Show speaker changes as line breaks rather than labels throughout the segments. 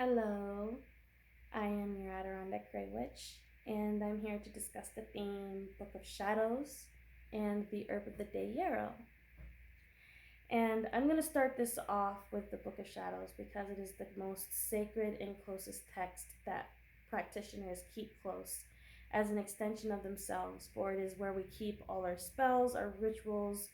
Hello, I am your Adirondack Grey Witch, and I'm here to discuss the theme Book of Shadows and the Herb of the Day Yarrow. And I'm going to start this off with the Book of Shadows because it is the most sacred and closest text that practitioners keep close as an extension of themselves, for it is where we keep all our spells, our rituals,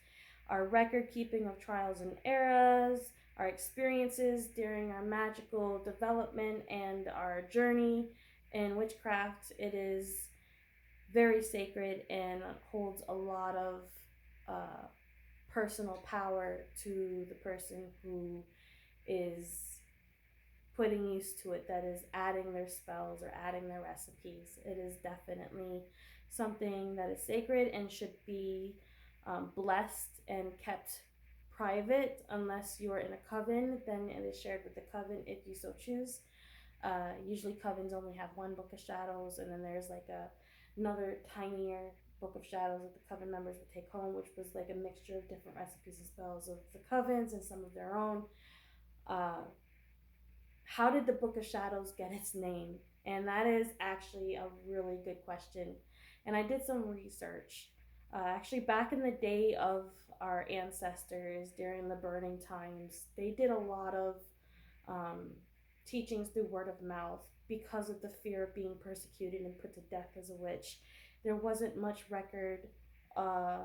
our record keeping of trials and errors, our experiences during our magical development and our journey in witchcraft. It is very sacred and holds a lot of uh, personal power to the person who is putting use to it, that is adding their spells or adding their recipes. It is definitely something that is sacred and should be blessed and kept private unless you are in a coven. Then it is shared with the coven if you so choose. Usually covens only have one Book of Shadows, and then there's like another tinier Book of Shadows that the coven members would take home, which was like a mixture of different recipes and spells of the covens and some of their own. Uh, how did the Book of Shadows get its name? And that is actually a really good question. And I did some research. Actually, back in the day of our ancestors during the burning times, they did a lot of um, teachings through word of mouth because of the fear of being persecuted and put to death as a witch. There wasn't much record uh,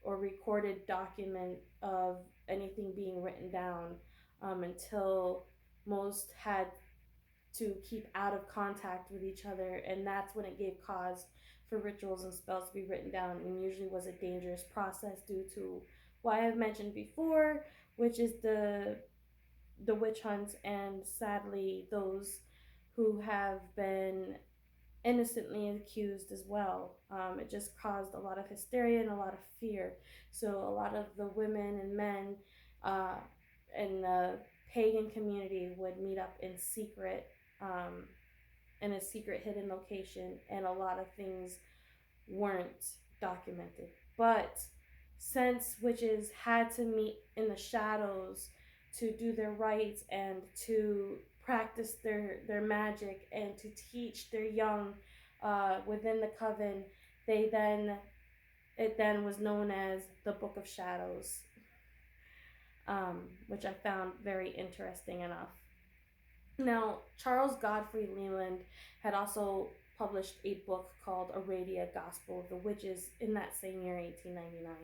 or recorded document of anything being written down until most had to keep out of contact with each other, and that's when it gave cause for rituals and spells to be written down, and usually was a dangerous process due to what I have mentioned before, which is the witch hunts and sadly those who have been innocently accused as well. It just caused a lot of hysteria and a lot of fear. So a lot of the women and men uh, in the pagan community would meet up um, in a secret hidden location, and a lot of things weren't documented. But since witches had to meet in the shadows to do their rites and to practice their magic and to teach their young within the coven, they then it then was known as the Book of Shadows, which I found very interesting enough. Now, Charles Godfrey Leland had also published a book called Aradia Gospel of the Witches in that same year, 1899.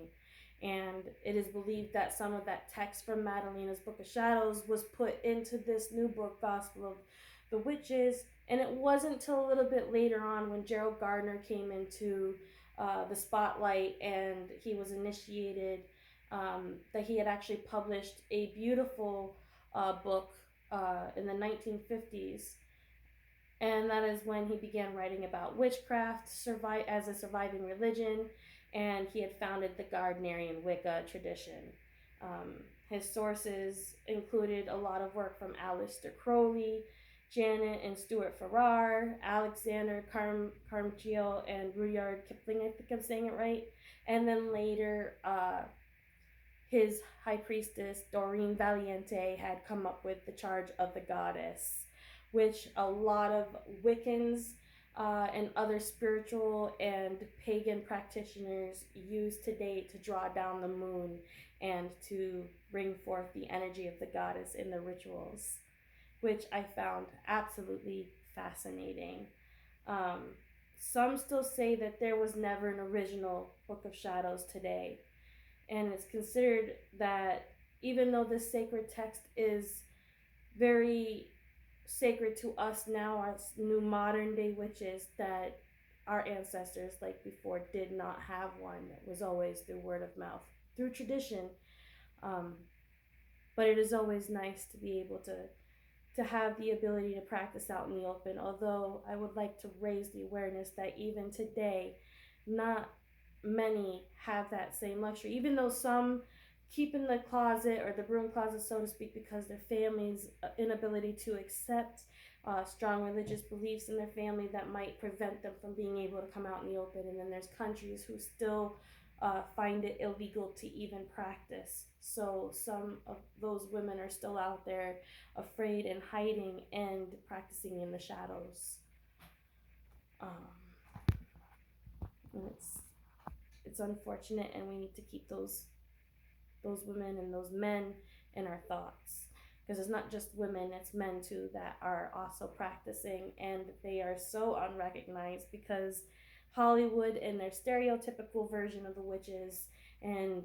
And it is believed that some of that text from Madalena's Book of Shadows was put into this new book, Gospel of the Witches. And it wasn't until a little bit later on when Gerald Gardner came into the spotlight and he was initiated that he had actually published a beautiful book in the 1950s, and that is when he began writing about witchcraft as a surviving religion, and he had founded the Gardnerian Wicca tradition. His sources included a lot of work from Aleister Crowley, Janet and Stuart Farrar, Alexander Carmichael, and Rudyard Kipling, I think I'm saying it right, and then later his high priestess, Doreen Valiente, had come up with the charge of the goddess, which a lot of Wiccans and other spiritual and pagan practitioners use today to draw down the moon and to bring forth the energy of the goddess in the rituals, which I found absolutely fascinating. Um, some still say that there was never an original Book of Shadows today, and it's considered that even though this sacred text is very sacred to us now as new modern day witches, that our ancestors like before did not have one. It was always through word of mouth, through tradition. um, but it is always nice to be able to have the ability to practice out in the open, although I would like to raise the awareness that even today not many have that same luxury, even though some keep in the closet or the broom closet, so to speak, because their family's inability to accept strong religious beliefs in their family that might prevent them from being able to come out in the open. And then there's countries who still find it illegal to even practice. So some of those women are still out there afraid and hiding and practicing in the shadows. And it's unfortunate, and we need to keep those women and those men in our thoughts, because it's not just women, it's men too that are also practicing, and they are so unrecognized because Hollywood and their stereotypical version of the witches and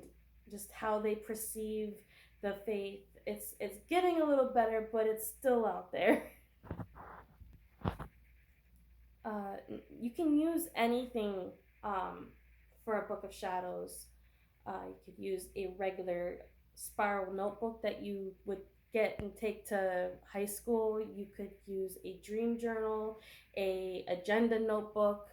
just how they perceive the faith, it's getting a little better, but it's still out there. You can use anything for a Book of Shadows. You could use a regular spiral notebook that you would get and take to high school. You could use a dream journal, a agenda notebook.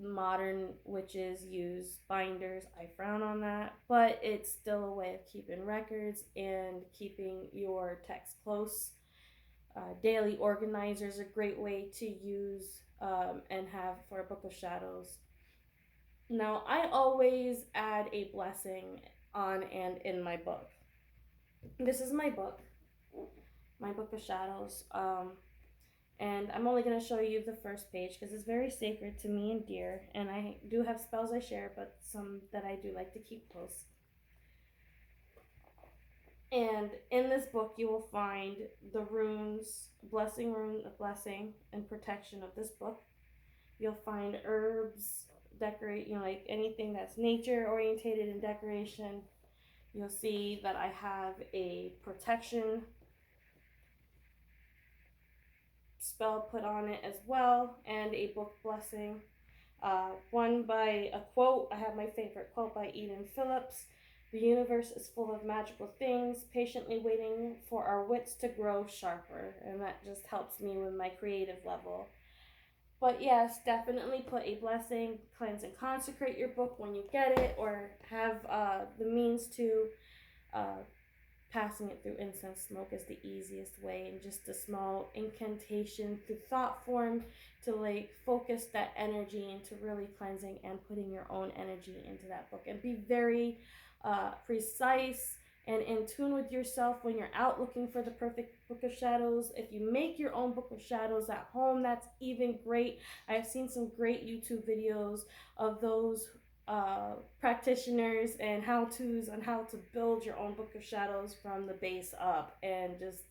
Modern witches use binders. I frown on that, but it's still a way of keeping records and keeping your text close. Daily organizers are a great way to use and have for a Book of Shadows. Now, I always add a blessing on and in my book. This is my book, my Book of Shadows, and I'm only going to show you the first page because it's very sacred to me and dear, and I do have spells I share, but some that I do like to keep close. And in this book, you will find the runes, blessing rune of blessing and protection of this book. You'll find herbs, decorate, like anything that's nature orientated in decoration. You'll see that I have a protection spell put on it as well, and a book blessing. One by a quote. I have my favorite quote by Eden Phillips. The universe is full of magical things, patiently waiting for our wits to grow sharper. And that just helps me with my creative level. But yes, definitely put a blessing, cleanse and consecrate your book when you get it, or have the means to. Passing it through incense smoke is the easiest way, and just a small incantation through thought form to focus that energy into really cleansing and putting your own energy into that book, and be very precise and in tune with yourself when you're out looking for the perfect Book of Shadows. If you make your own Book of Shadows at home, that's even great. I've seen some great YouTube videos of those practitioners and how-tos on how to build your own Book of Shadows from the base up, and just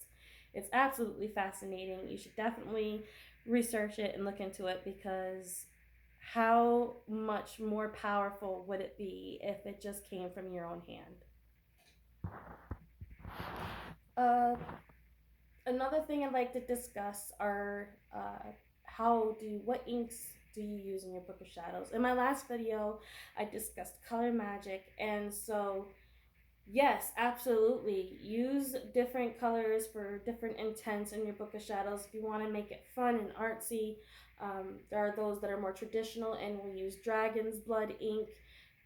it's absolutely fascinating. You should definitely research it and look into it, because how much more powerful would it be if it just came from your own hand? Another thing I'd like to discuss are what inks do you use in your Book of Shadows? In my last video, I discussed color magic, and so yes, absolutely. Use different colors for different intents in your Book of Shadows. If you want to make it fun and artsy, there are those that are more traditional and will use dragon's blood ink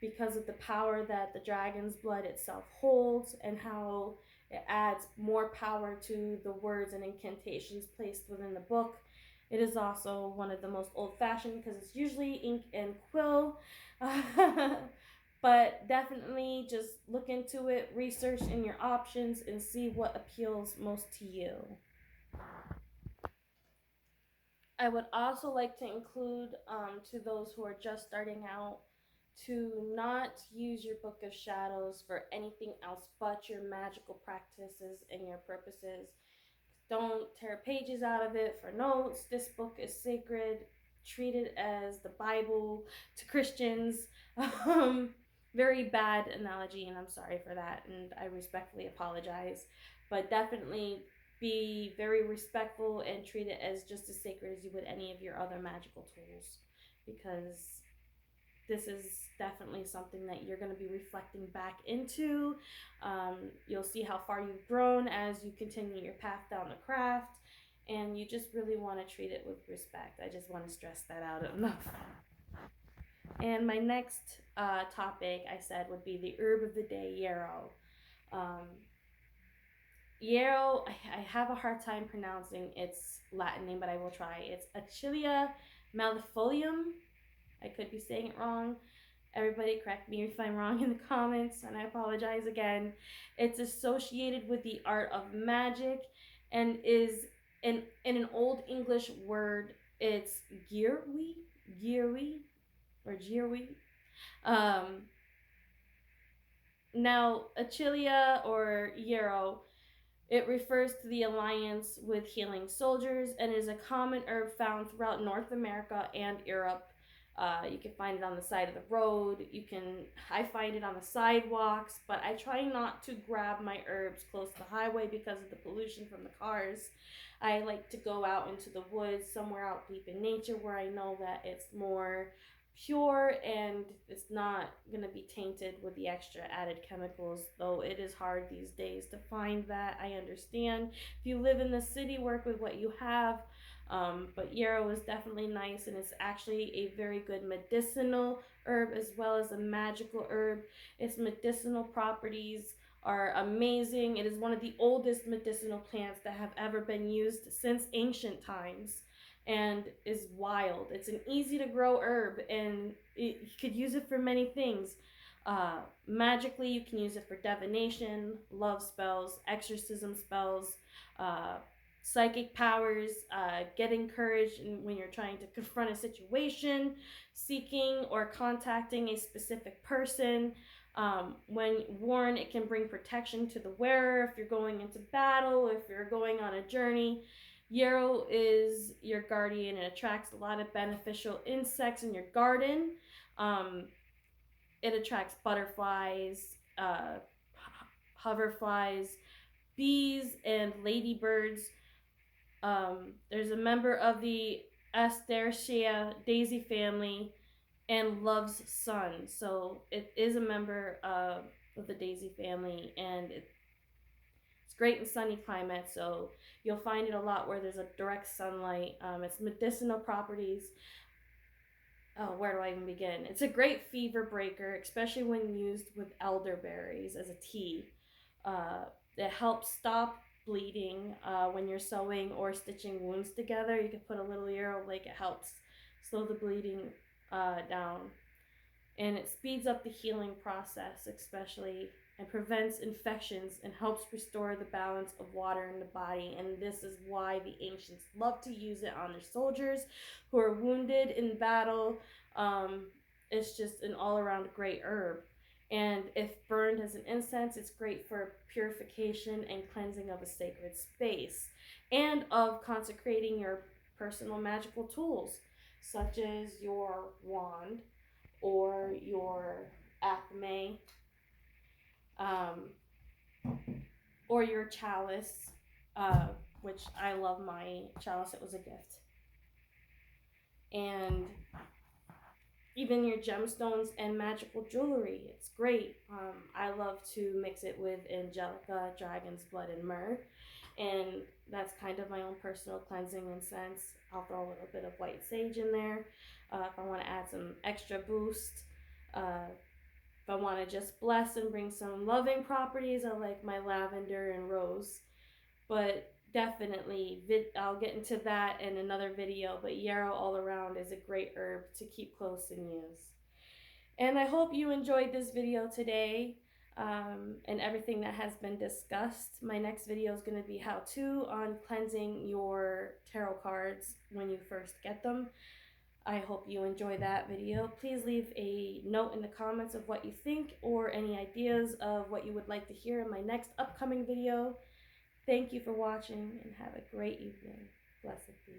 because of the power that the dragon's blood itself holds and how it adds more power to the words and incantations placed within the book. It is also one of the most old-fashioned because it's usually ink and quill. But definitely just look into it, research in your options, and see what appeals most to you. I would also like to include to those who are just starting out to not use your Book of Shadows for anything else but your magical practices and your purposes. Don't tear pages out of it for notes. This book is sacred. Treat it as the Bible to Christians. Very bad analogy, and I'm sorry for that, and I respectfully apologize. But definitely be very respectful and treat it as just as sacred as you would any of your other magical tools, because this is definitely something that you're going to be reflecting back into. You'll see how far you've grown as you continue your path down the craft, and you just really want to treat it with respect. I just want to stress that out enough. And my next topic, I said, would be the herb of the day, yarrow. Yarrow, I have a hard time pronouncing its Latin name, but I will try. It's Achillea mellifolium. I could be saying it wrong. Everybody correct me if I'm wrong in the comments, and I apologize again. It's associated with the art of magic and is in an Old English word. It's Gyrwi, or Gyrwi. Um, Now, Achillea or Yarrow, it refers to the alliance with healing soldiers and is a common herb found throughout North America and Europe. You can find it on the side of the road. I find it on the sidewalks, but I try not to grab my herbs close to the highway because of the pollution from the cars. I like to go out into the woods, somewhere out deep in nature where I know that it's more pure and it's not going to be tainted with the extra added chemicals, though it is hard these days to find that. I understand. If you live in the city, work with what you have. But yarrow is definitely nice, and it's actually a very good medicinal herb as well as a magical herb. Its medicinal properties are amazing. It is one of the oldest medicinal plants that have ever been used since ancient times and is wild. It's an easy to grow herb, and you could use it for many things. Magically, you can use it for divination, love spells, exorcism spells, uh, psychic powers, getting courage when you're trying to confront a situation, seeking or contacting a specific person. When worn, it can bring protection to the wearer if you're going into battle, if you're going on a journey. Yarrow is your guardian and attracts a lot of beneficial insects in your garden. It attracts butterflies, hoverflies, bees, and ladybirds. There's a member of the Asteraceae daisy family and loves sun. So it is a member of the daisy family, and it's great in sunny climates. So you'll find it a lot where there's a direct sunlight. Its medicinal properties. Oh, where do I even begin? It's a great fever breaker, especially when used with elderberries as a tea. It helps stop bleeding when you're sewing or stitching wounds together. You can put a little yarrow, like it helps slow the bleeding down. And it speeds up the healing process, especially, and prevents infections and helps restore the balance of water in the body. And this is why the ancients love to use it on their soldiers who are wounded in battle. It's just an all-around great herb. And if burned as an incense, it's great for purification and cleansing of a sacred space and of consecrating your personal magical tools, such as your wand or your Acme, or your chalice, which I love my chalice. It was a gift. And even your gemstones and magical jewelry. It's great. I love to mix it with angelica, dragon's blood, and myrrh. And that's kind of my own personal cleansing incense. I'll throw a little bit of white sage in there if I want to add some extra boost. If I want to just bless and bring some loving properties, I like my lavender and rose. But definitely, I'll get into that in another video, but yarrow all around is a great herb to keep close and use. And I hope you enjoyed this video today and everything that has been discussed. My next video is going to be how-to on cleansing your tarot cards when you first get them. I hope you enjoy that video. Please leave a note in the comments of what you think or any ideas of what you would like to hear in my next upcoming video. Thank you for watching and have a great evening. Blessed be.